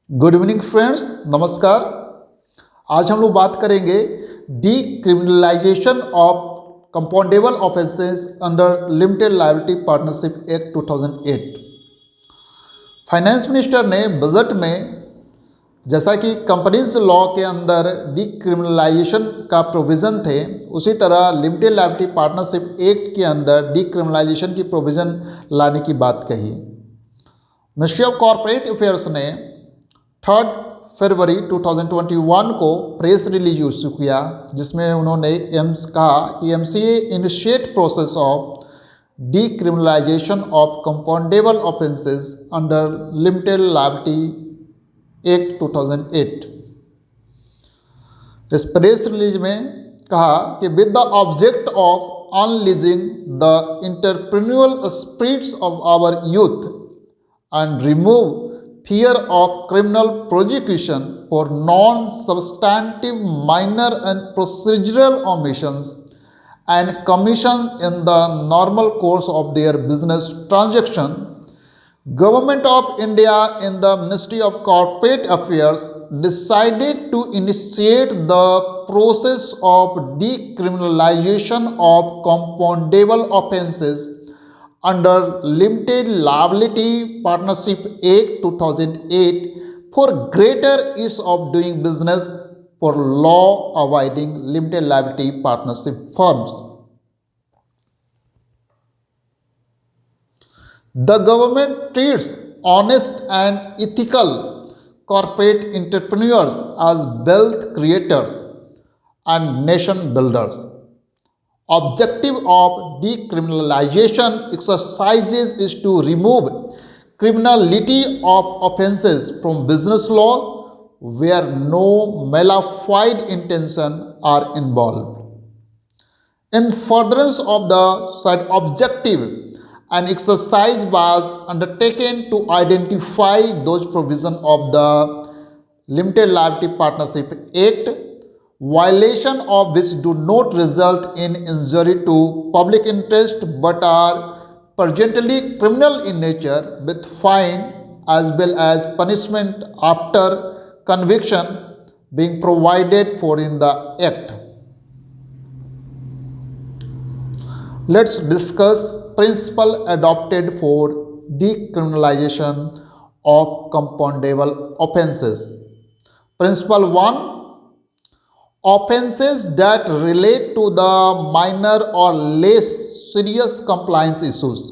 Good evening friends, नमस्कार। आज हम लोग बात करेंगे decriminalisation of compoundable offences under limited liability partnership act 2008। Finance minister ने बजट में, जैसा कि कंपनीज लॉ के अंदर डीक्रिमिनलाइजेशन का प्रोविज़न थे, उसी तरह लिमिटेड लायबिलिटी पार्टनरशिप एक्ट के अंदर डीक्रिमिनलाइजेशन की प्रोविज़न लाने की बात कही। मिनिस्ट्री ऑफ कॉरपोरेट अफेयर्स ने 3 फरवरी 2021 को प्रेस रिलीज इशू किया, जिसमें उन्होंने कहा कि MCA initiate process of decriminalisation of compoundable offences under limited liability act 2008। इस प्रेस रिलीज में कहा कि with the object of unleashing the entrepreneurial spirits of our youth and remove fear of criminal prosecution for non-substantive minor and procedural omissions and commissions in the normal course of their business transaction, Government of India in the Ministry of Corporate Affairs decided to initiate the process of decriminalization of compoundable offences under Limited Liability Partnership Act 2008 for greater ease of doing business for law-abiding limited liability partnership firms. The government treats honest and ethical corporate entrepreneurs as wealth creators and nation builders. Objective of decriminalization exercises is to remove criminality of offences from business law where no malified intention are involved. In furtherance of the said objective, an exercise was undertaken to identify those provisions of the Limited Liability Partnership Act violation of which do not result in injury to public interest but are presently criminal in nature with fine as well as punishment after conviction being provided for in the act. Let's discuss principle adopted for decriminalization of compoundable offenses. Principle 1. Offenses that relate to the minor or less serious compliance issues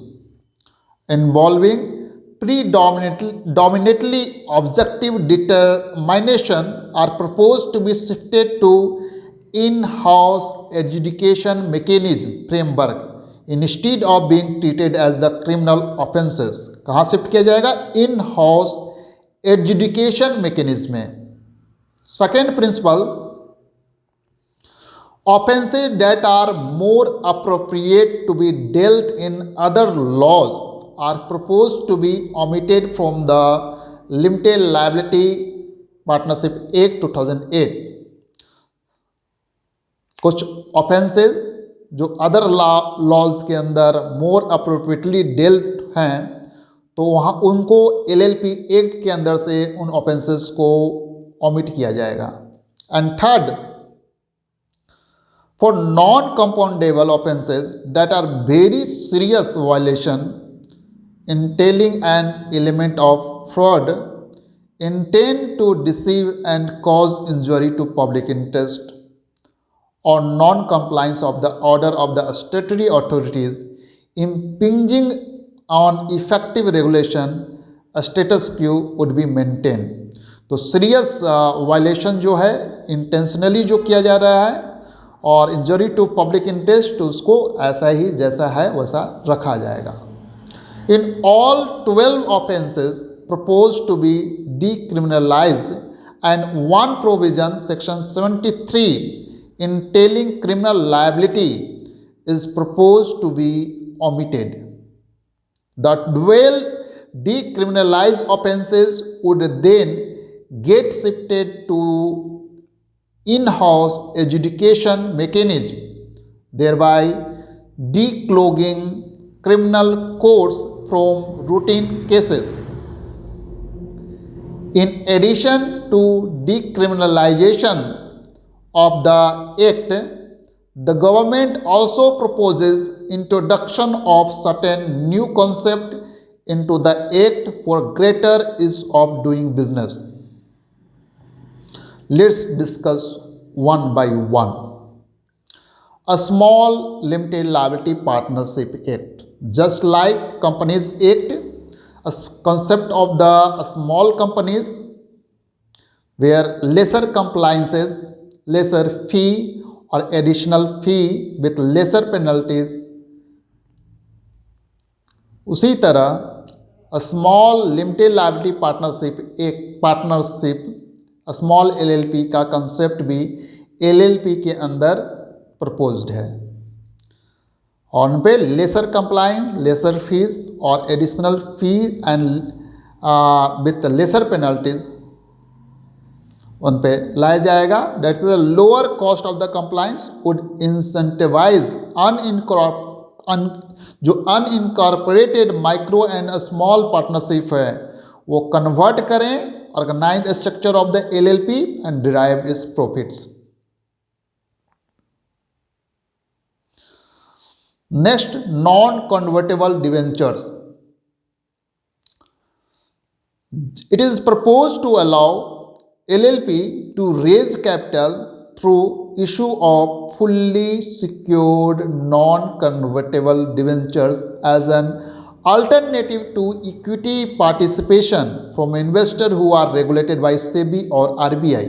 involving predominantly objective determination are proposed to be shifted to in-house adjudication mechanism framework instead of being treated as the criminal offenses. कहाँ shift किया जाएगा? in-house adjudication mechanism में. Second principle, offenses that are more appropriate to be dealt in other laws are proposed to be omitted from the Limited Liability Partnership Act 2008. कुछ offenses जो other laws के अंदर मोर appropriately dealt हैं, तो वहाँ उनको LLP act के अंदर से उन ऑफेंसेस को ओमिट किया जाएगा. And third, for non-compoundable offenses that are very serious violation entailing an element of fraud, intend to deceive and cause injury to public interest, or non-compliance of the order of the statutory authorities impinging on effective regulation, status quo would be maintained. तो serious violation जो है intentionally जो किया जा रहा है और injury to public interest, तो उसको ऐसा ही जैसा है वैसा रखा जाएगा. In all 12 offences propose to be decriminalised and one provision section 73 entailing criminal liability is proposed to be omitted. The 12 decriminalized offenses would then get shifted to in-house adjudication mechanism, thereby declogging criminal courts from routine cases. In addition to decriminalization of the act, the government also proposes introduction of certain new concept into the act for greater ease of doing business. Let's discuss one by one. A small limited liability partnership act. Just like Companies Act, a concept of the small companies where lesser compliances, lesser fee or additional fee with lesser penalties. उसी तरह small limited liability partnership small LLP का concept भी LLP के अंदर proposed है और उन पे लेसर कंप्लाइंस, लेसर फीस और additional fee and with lesser penalties उन पे लाया जाएगा. That is the lower cost of the compliance would incentivise जो unincorporated micro and small partnership है वो कन्वर्ट करें organised structure of the LLP and derive its profits. Next, non convertible debentures. It is proposed to allow LLP to raise capital through issue of fully secured non-convertible debentures as an alternative to equity participation from investors who are regulated by SEBI or RBI.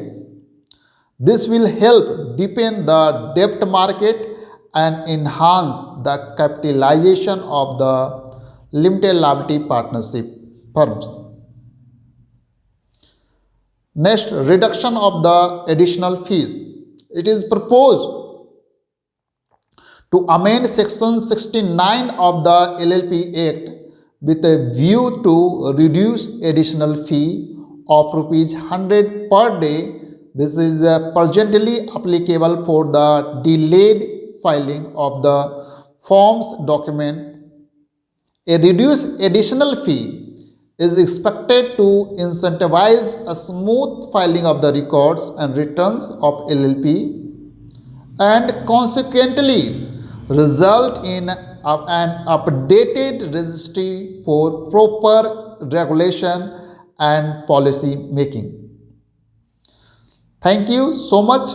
This will help deepen the debt market and enhance the capitalization of the limited liability partnership firms. Next, reduction of the additional fees. It is proposed to amend section 69 of the LLP Act with a view to reduce additional fee of rupees 100 per day, which is presently applicable for the delayed filing of the forms document. A reduced additional fee is expected to incentivize a smooth filing of the records and returns of LLP and consequently result in an updated registry for proper regulation and policy making. Thank you so much.